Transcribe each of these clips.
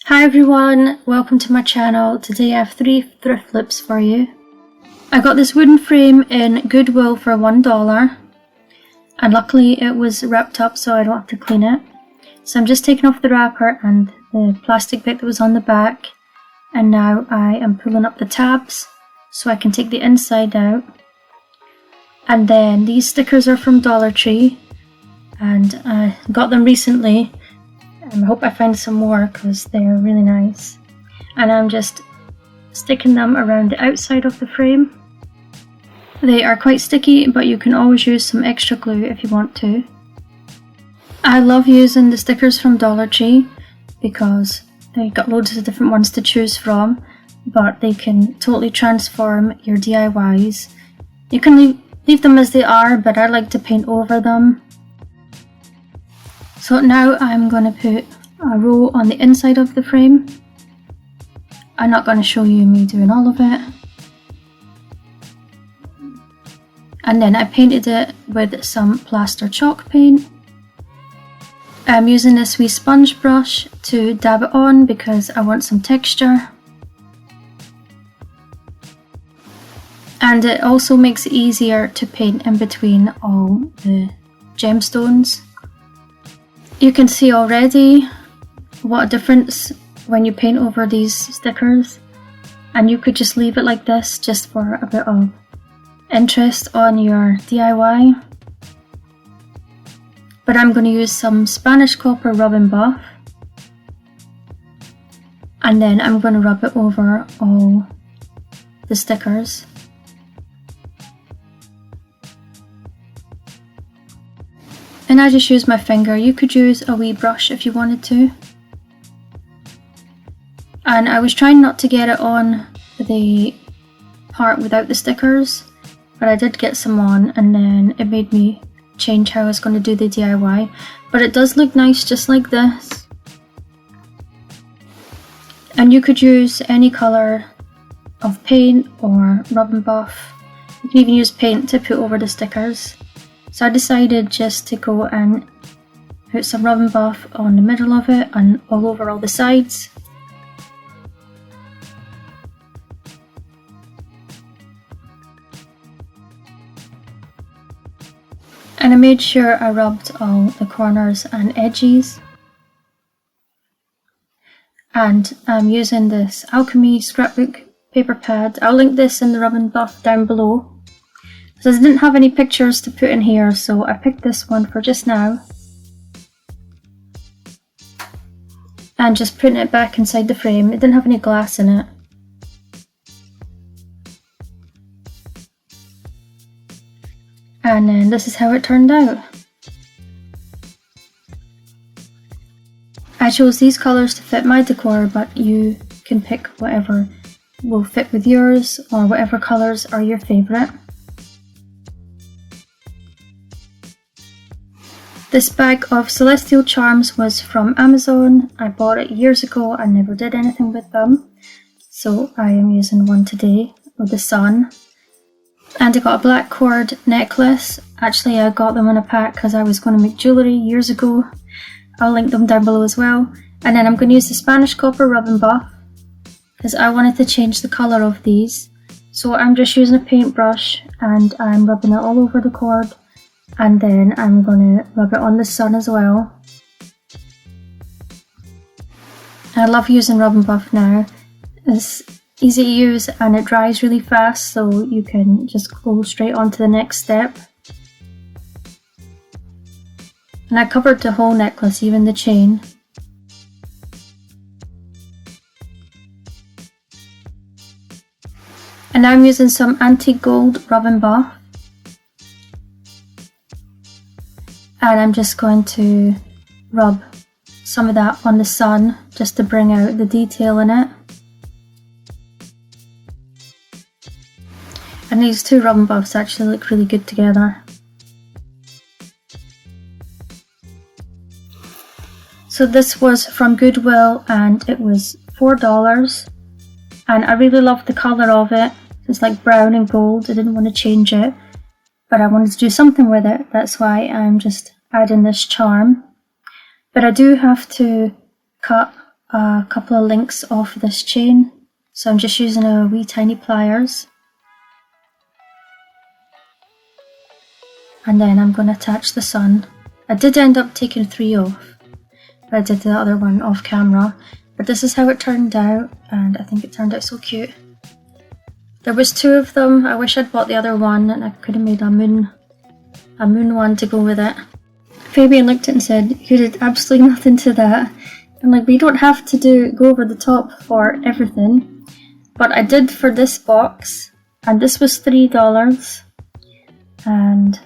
Hi everyone, welcome to my channel. Today I have 3 thrift flips for you. I got this wooden frame in Goodwill for $1 and luckily it was wrapped up so I don't have to clean it. So I'm just taking off the wrapper and the plastic bit that was on the back, and now I am pulling up the tabs so I can take the inside out. And then these stickers are from Dollar Tree and I got them recently. I hope I find some more because they're really nice. And I'm just sticking them around the outside of the frame. They are quite sticky, but you can always use some extra glue if you want to. I love using the stickers from Dollar Tree because they got loads of different ones to choose from, but they can totally transform your DIYs. You can leave them as they are, but I like to paint over them. So now I'm going to put a row on the inside of the frame. I'm not going to show you me doing all of it. And then I painted it with some plaster chalk paint. I'm using this wee sponge brush to dab it on because I want some texture. And it also makes it easier to paint in between all the gemstones. You can see already what a difference when you paint over these stickers, and you could just leave it like this just for a bit of interest on your DIY. But I'm going to use some Spanish copper rub and buff, and then I'm going to rub it over all the stickers. And I just use my finger. You could use a wee brush if you wanted to. And I was trying not to get it on the part without the stickers, but I did get some on, and then it made me change how I was going to do the DIY. But it does look nice just like this. And you could use any colour of paint or rub and buff. You can even use paint to put over the stickers. So I decided just to go and put some rub and buff on the middle of it and all over all the sides. And I made sure I rubbed all the corners and edges. And I'm using this Alchemy scrapbook paper pad. I'll link this in the rub and buff down below. So I didn't have any pictures to put in here, so I picked this one for just now. And just putting it back inside the frame. It didn't have any glass in it. And then this is how it turned out. I chose these colours to fit my decor, but you can pick whatever will fit with yours or whatever colours are your favourite. This bag of Celestial Charms was from Amazon. I bought it years ago and never did anything with them. So I am using one today with the sun. And I got a black cord necklace. Actually I got them in a pack because I was going to make jewellery years ago. I'll link them down below as well. And then I'm going to use the Spanish copper rub and buff because I wanted to change the colour of these. So I'm just using a paintbrush and I'm rubbing it all over the cord. And then I'm going to rub it on the sun as well. I love using rub and buff now. It's easy to use and it dries really fast, so you can just go straight on to the next step. And I covered the whole necklace, even the chain. And now I'm using some antique gold rub and buff. And I'm just going to rub some of that on the sun just to bring out the detail in it. And these two rub and buffs actually look really good together. So this was from Goodwill and it was $4. And I really loved the colour of it. It's like brown and gold. I didn't want to change it, but I wanted to do something with it. That's why I'm just adding this charm. But I do have to cut a couple of links off this chain. So I'm just using a wee tiny pliers. And then I'm going to attach the sun. I did end up taking 3 off, but I did the other one off camera. But this is how it turned out, and I think it turned out so cute. There was 2 of them. I wish I'd bought the other one, and I could have made a moon one to go with it. Fabian looked at it and said, "You did absolutely nothing to that." I'm like, we don't have to go over the top for everything. But I did for this box, and this was $3. And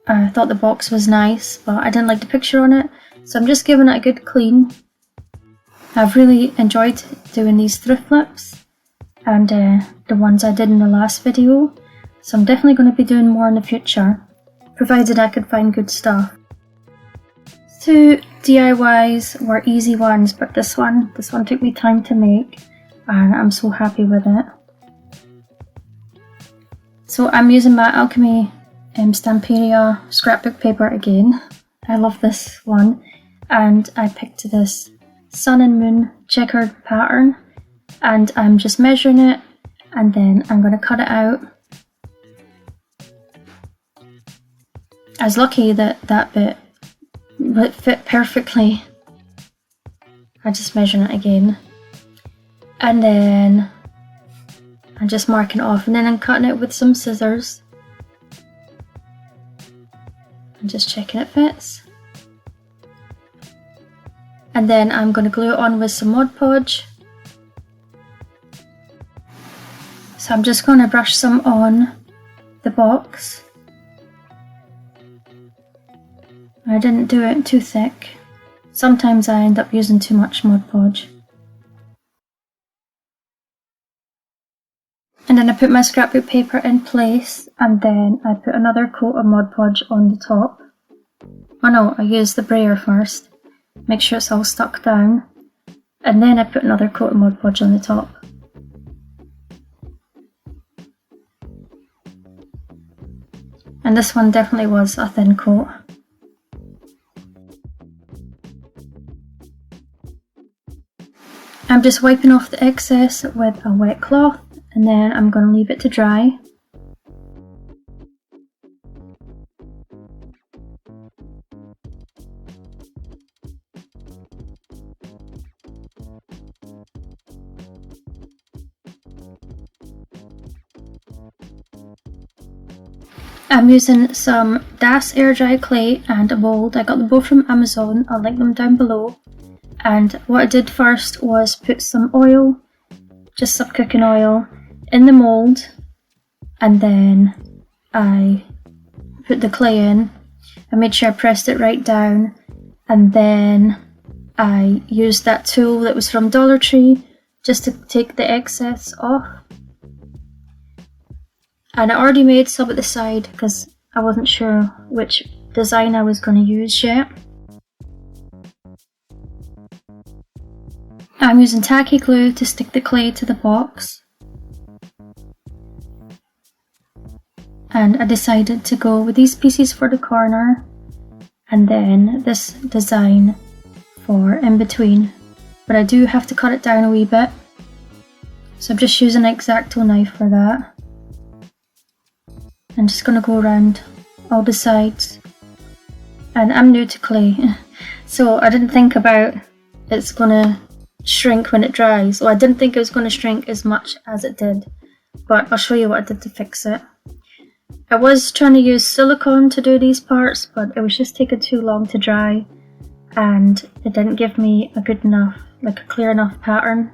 I thought the box was nice, but I didn't like the picture on it, so I'm just giving it a good clean. I've really enjoyed doing these thrift flips, and the ones I did in the last video, so I'm definitely going to be doing more in the future, provided I could find good stuff. 2 DIYs were easy ones, but this one took me time to make, and I'm so happy with it. So I'm using my Alchemy Stamperia scrapbook paper again. I love this one, and I picked this sun and moon checkered pattern, and I'm just measuring it, and then I'm going to cut it out. I was lucky that that bit fit perfectly. I just measure it again, and then I'm just marking it off, and then I'm cutting it with some scissors. I'm just checking it fits. And then I'm going to glue it on with some Mod Podge. So I'm just going to brush some on the box. I didn't do it too thick. Sometimes I end up using too much Mod Podge. And then I put my scrapbook paper in place, and then I put another coat of Mod Podge on the top. Oh no, I used the brayer first. Make sure it's all stuck down. And then I put another coat of Mod Podge on the top. And this one definitely was a thin coat. I'm just wiping off the excess with a wet cloth, and then I'm going to leave it to dry. I'm using some Das air dry clay and a mould. I got them both from Amazon. I'll link them down below. And what I did first was put some oil, just some cooking oil, in the mould, and then I put the clay in. I made sure I pressed it right down, and then I used that tool that was from Dollar Tree just to take the excess off. And I already made some at the side because I wasn't sure which design I was going to use yet. I'm using tacky glue to stick the clay to the box. And I decided to go with these pieces for the corner, and then this design for in between. But I do have to cut it down a wee bit, so I'm just using an X-Acto knife for that. I'm just going to go around all the sides. And I'm new to clay, so I didn't think about it's going to shrink when it dries. Well, I didn't think it was going to shrink as much as it did, but I'll show you what I did to fix it. I was trying to use silicone to do these parts, but it was just taking too long to dry, and it didn't give me a good enough, like a clear enough pattern.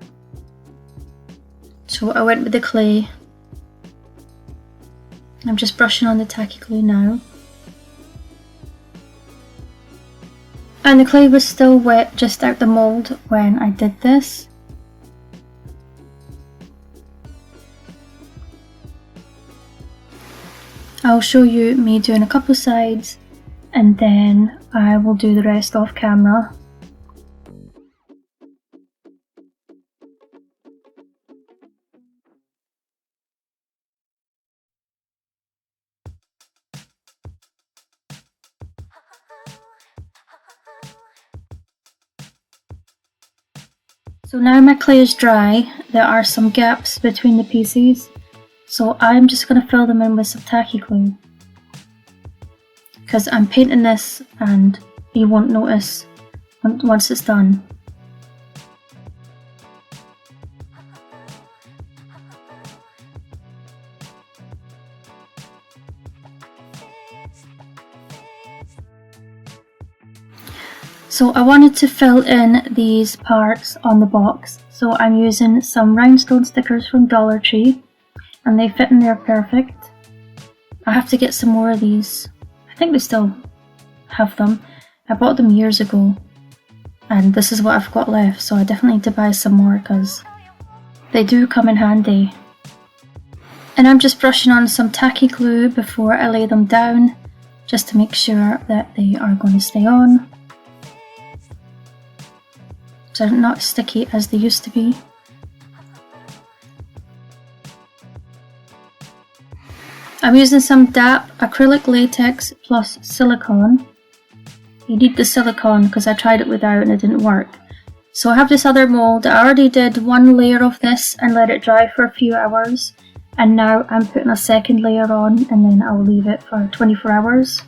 So I went with the clay. I'm just brushing on the tacky glue now. And the clay was still wet just out the mould when I did this. I'll show you me doing a couple sides, and then I will do the rest off camera. So now my clay is dry, there are some gaps between the pieces, so I'm just going to fill them in with some tacky glue. Because I'm painting this and you won't notice once it's done. So I wanted to fill in these parts on the box, so I'm using some rhinestone stickers from Dollar Tree, and they fit in there perfect. I have to get some more of these. I think they still have them. I bought them years ago, and this is what I've got left, so I definitely need to buy some more because they do come in handy. And I'm just brushing on some tacky glue before I lay them down, just to make sure that they are going to stay on. So they're not sticky as they used to be. I'm using some DAP acrylic latex plus silicone. You need the silicone because I tried it without and it didn't work. So I have this other mould. I already did one layer of this and let it dry for a few hours. And now I'm putting a second layer on, and then I'll leave it for 24 hours.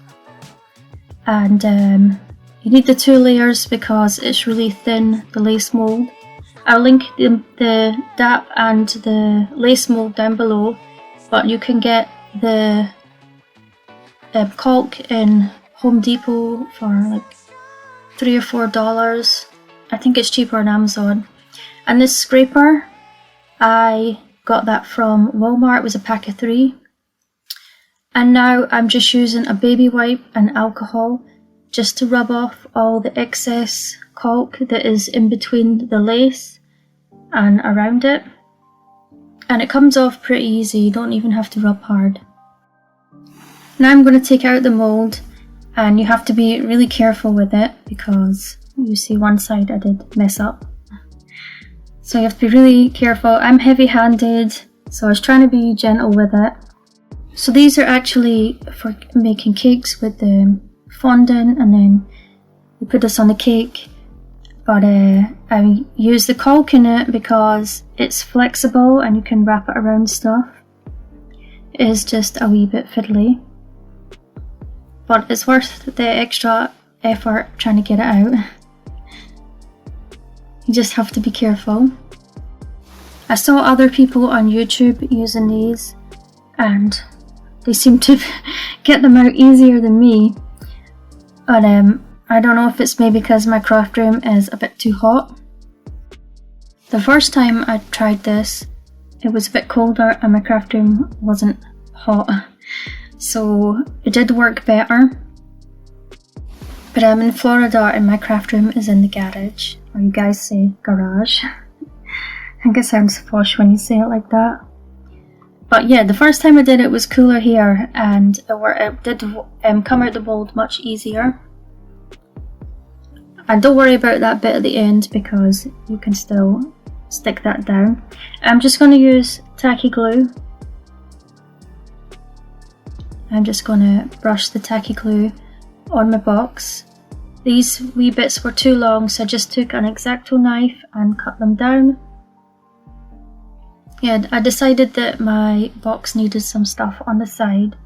And you need the 2 layers because it's really thin, the lace mould. I'll link the DAP and the lace mould down below, but you can get the caulk in Home Depot for like $3 or $4. I think it's cheaper on Amazon. And this scraper, I got that from Walmart. It was a pack of 3. And now I'm just using a baby wipe and alcohol just to rub off all the excess caulk that is in between the lace and around it. And it comes off pretty easy, you don't even have to rub hard. Now I'm going to take out the mould, and you have to be really careful with it because you see one side I did mess up. So you have to be really careful. I'm heavy-handed, so I was trying to be gentle with it. So these are actually for making cakes with the fondant, and then you put this on the cake. But I use the caulk in it because it's flexible and you can wrap it around stuff. It is just a wee bit fiddly, but it's worth the extra effort trying to get it out. You just have to be careful. I saw other people on YouTube using these and they seem to get them out easier than me. But I don't know if it's maybe because my craft room is a bit too hot. The first time I tried this, it was a bit colder and my craft room wasn't hot, so it did work better. But I'm in Florida and my craft room is in the garage, or you guys say garage. I think it sounds posh when you say it like that. But yeah, the first time I did it was cooler here, and it did come out the mold much easier. And don't worry about that bit at the end because you can still stick that down. I'm just going to use tacky glue. I'm just going to brush the tacky glue on my box. These wee bits were too long, so I just took an X-Acto knife and cut them down. Yeah, I decided that my box needed some stuff on the side,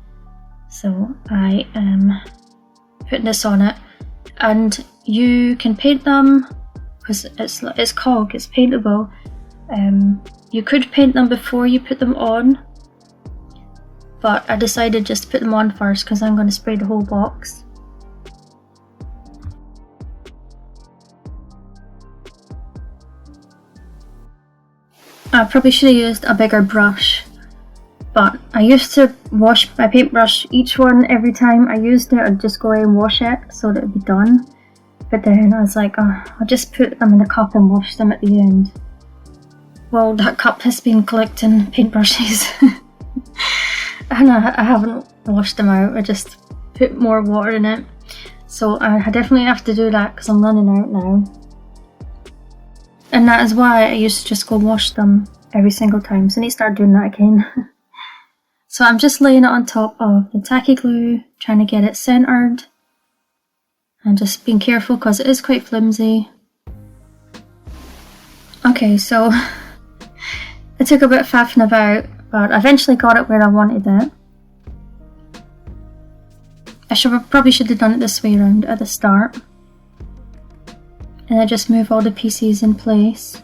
so I am putting this on it. And you can paint them because it's caulk, it's paintable. You could paint them before you put them on, but I decided just to put them on first because I'm going to spray the whole box. I probably should have used a bigger brush, but I used to wash my paintbrush each one every time I used it. I'd just go away and wash it so that it would be done. But then I was like, oh, I'll just put them in a cup and wash them at the end. Well, that cup has been collecting paintbrushes and I haven't washed them out. I just put more water in it. So I definitely have to do that because I'm running out now. And that is why I used to just go wash them every single time, so I need to start doing that again. So I'm just laying it on top of the tacky glue, trying to get it centered. And just being careful because it is quite flimsy. Okay, so it took a bit of faffing about, but I eventually got it where I wanted it. I probably should have done it this way around at the start. And I just move all the pieces in place.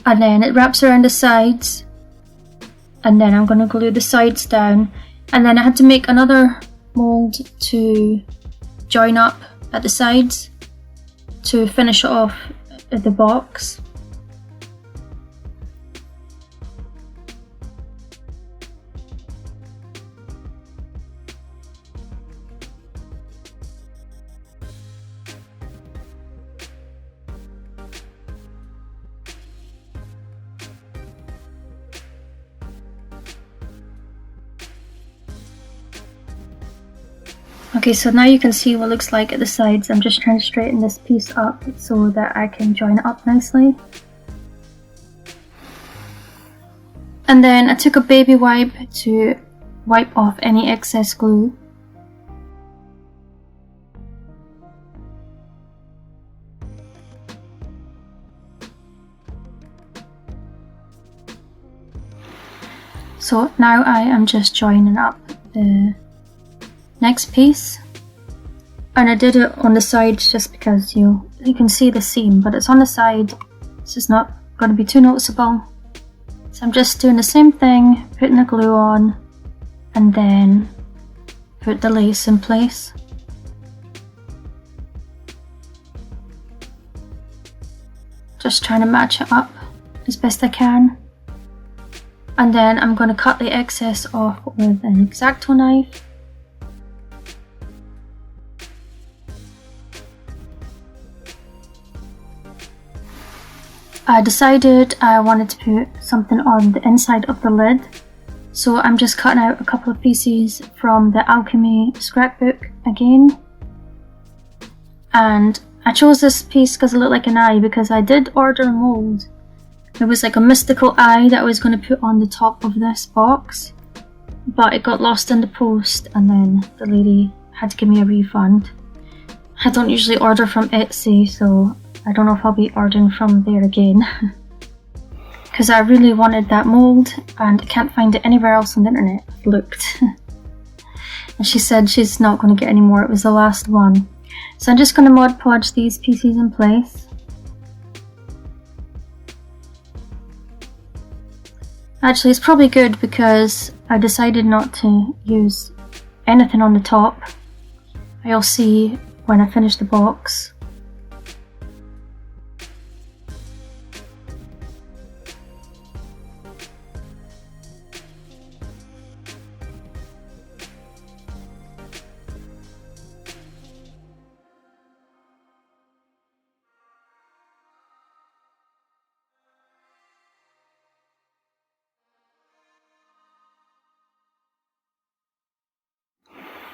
And then it wraps around the sides. And then I'm going to glue the sides down. And then I had to make another mould to join up at the sides to finish it off at the box. Okay, so now you can see what it looks like at the sides. I'm just trying to straighten this piece up so that I can join it up nicely. And then I took a baby wipe to wipe off any excess glue. So now I am just joining up the next piece, and I did it on the sides just because you can see the seam, but it's on the side, so it's not going to be too noticeable. So I'm just doing the same thing, putting the glue on and then put the lace in place. Just trying to match it up as best I can. And then I'm going to cut the excess off with an X-Acto knife. I decided I wanted to put something on the inside of the lid, so I'm just cutting out a couple of pieces from the Alchemy scrapbook again. And I chose this piece because it looked like an eye, because I did order a mould. It was like a mystical eye that I was going to put on the top of this box, but it got lost in the post and then the lady had to give me a refund. I don't usually order from Etsy, so I don't know if I'll be ordering from there again. Because I really wanted that mould and I can't find it anywhere else on the internet. I've looked. And she said she's not going to get any more, it was the last one. So I'm just going to Mod Podge these pieces in place. Actually, it's probably good because I decided not to use anything on the top. I'll see when I finish the box.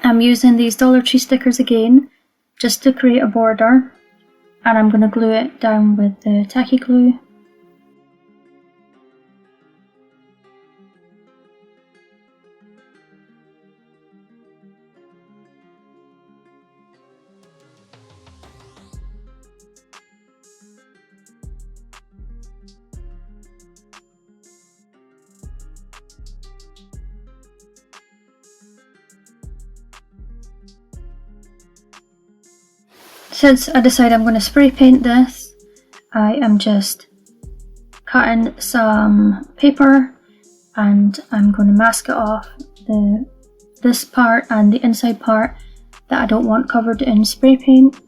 I'm using these Dollar Tree stickers again, just to create a border, and I'm going to glue it down with the tacky glue. Since I decided I'm going to spray paint this, I am just cutting some paper and I'm going to mask it off this part and the inside part that I don't want covered in spray paint.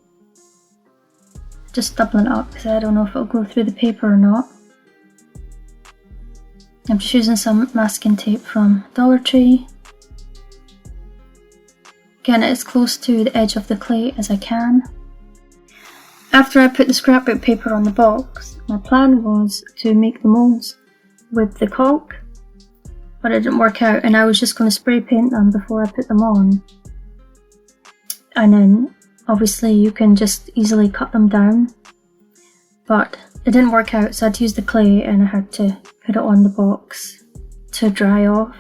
Just doubling it up because I don't know if it'll go through the paper or not. I'm just using some masking tape from Dollar Tree. Getting it as close to the edge of the clay as I can. After I put the scrapbook paper on the box, my plan was to make the moulds with the caulk, but it didn't work out and I was just going to spray paint them before I put them on. And then obviously you can just easily cut them down, but it didn't work out, so I had to use the clay and I had to put it on the box to dry off,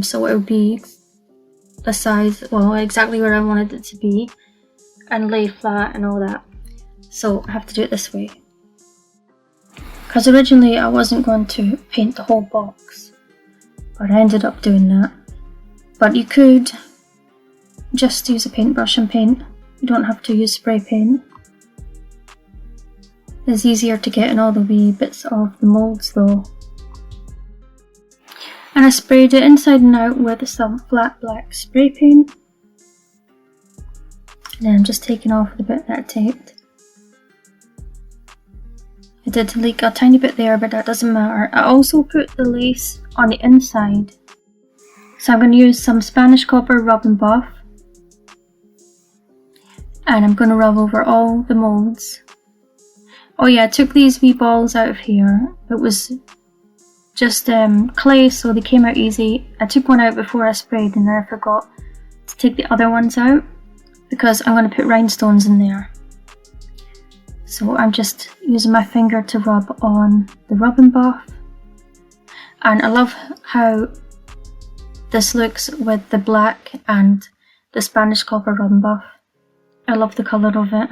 so it would be the size, well, exactly where I wanted it to be and lay flat and all that. So I have to do it this way. because originally I wasn't going to paint the whole box, but I ended up doing that. But you could just use a paintbrush and paint. You don't have to use spray paint. It's easier to get in all the wee bits of the moulds though. And I sprayed it inside and out with some flat black spray paint. And then I'm just taking off the bit that I taped. It did leak a tiny bit there, but that doesn't matter. I also put the lace on the inside. So I'm going to use some Spanish copper rub and buff. And I'm going to rub over all the moulds. Oh yeah, I took these wee balls out of here. It was just clay, so they came out easy. I took one out before I sprayed and then I forgot to take the other ones out because I'm going to put rhinestones in there. So I'm just using my finger to rub on the rub and buff. And I love how this looks with the black and the Spanish copper rub and buff. I love the colour of it.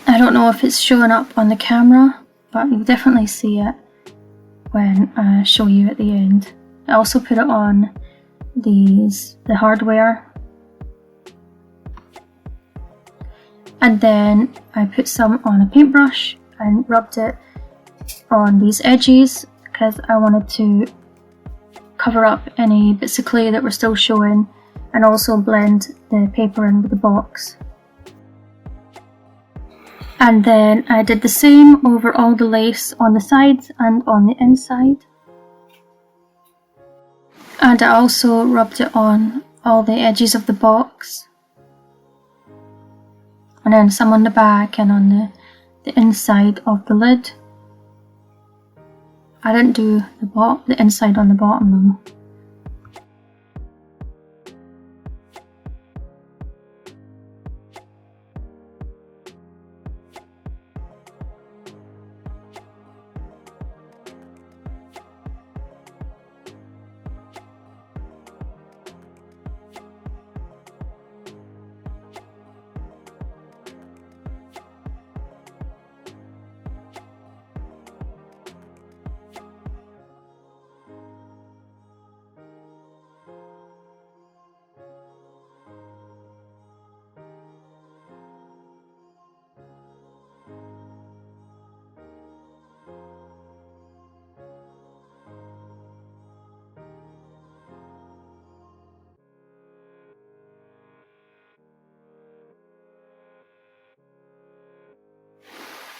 I don't know if it's showing up on the camera, but you'll definitely see it when I show you at the end. I also put it on the hardware. And then I put some on a paintbrush and rubbed it on these edges because I wanted to cover up any bits of clay that were still showing and also blend the paper in with the box. And then I did the same over all the lace on the sides and on the inside. And I also rubbed it on all the edges of the box. And then some on the back and on the inside of the lid. I didn't do the inside on the bottom though.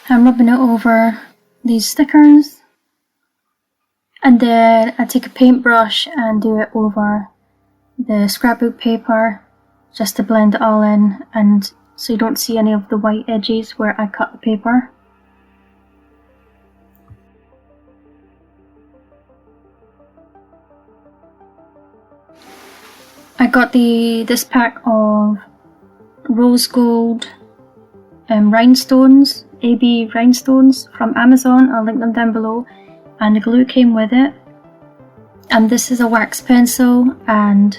I'm rubbing it over these stickers, and then I take a paintbrush and do it over the scrapbook paper just to blend it all in, and so you don't see any of the white edges where I cut the paper. I got this pack of rose gold rhinestones, AB rhinestones from Amazon. I'll link them down below, and the glue came with it. And this is a wax pencil, and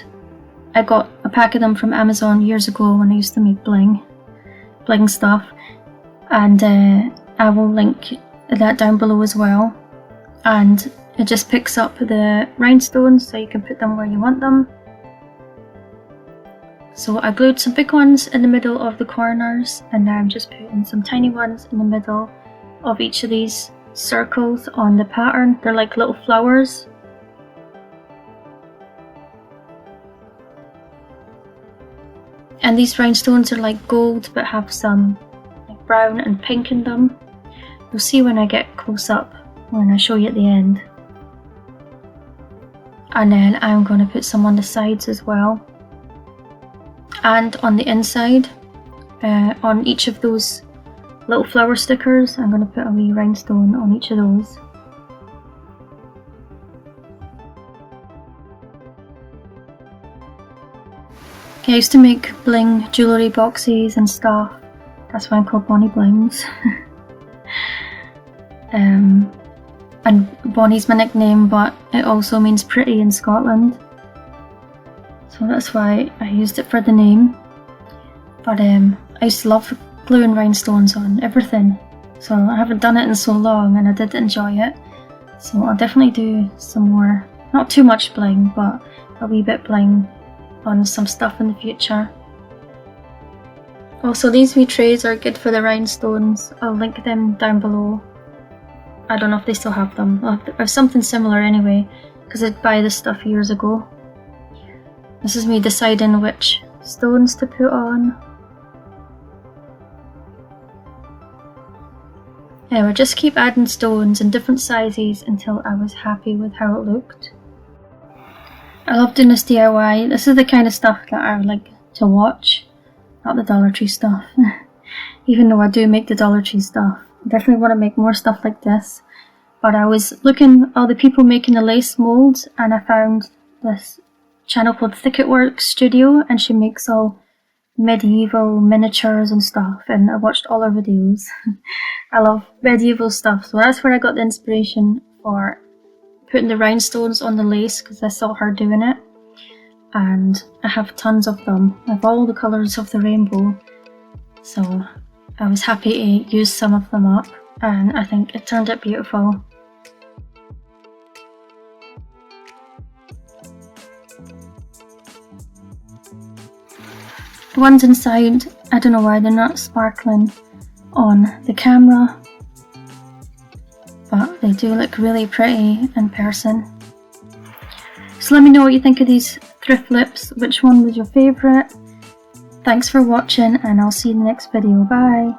I got a pack of them from Amazon years ago when I used to make bling stuff, and I will link that down below as well. And it just picks up the rhinestones so you can put them where you want them. So I glued some big ones in the middle of the corners, and now I'm just putting some tiny ones in the middle of each of these circles on the pattern. They're like little flowers. And these rhinestones are like gold but have some like brown and pink in them. You'll see when I get close up, when I show you at the end. And then I'm going to put some on the sides as well. And on the inside, on each of those little flower stickers, I'm going to put a wee rhinestone on each of those. I used to make bling jewellery boxes and stuff. That's why I'm called Bonnie Blings. And Bonnie's my nickname, but it also means pretty in Scotland. So that's why I used it for the name. But I used to love gluing rhinestones on everything. So I haven't done it in so long and I did enjoy it. So I'll definitely do some more, not too much bling, but a wee bit bling on some stuff in the future. Also, these wee trays are good for the rhinestones. I'll link them down below. I don't know if they still have them. I have something similar anyway, because I'd buy this stuff years ago. This is me deciding which stones to put on. I would just keep adding stones in different sizes until I was happy with how it looked. I love doing this DIY. This is the kind of stuff that I would like to watch, not the Dollar Tree stuff. Even though I do make the Dollar Tree stuff. I definitely want to make more stuff like this. But I was looking at all the people making the lace molds and I found this channel called Thicket Works Studio, and she makes all medieval miniatures and stuff, and I watched all her videos. I love medieval stuff, so that's where I got the inspiration for putting the rhinestones on the lace, because I saw her doing it, and I have tons of them. I have all the colours of the rainbow, so I was happy to use some of them up, and I think it turned out beautiful. The ones inside, I don't know why they're not sparkling on the camera, but they do look really pretty in person. So let me know what you think of these thrift lips, which one was your favourite. Thanks for watching and I'll see you in the next video, bye!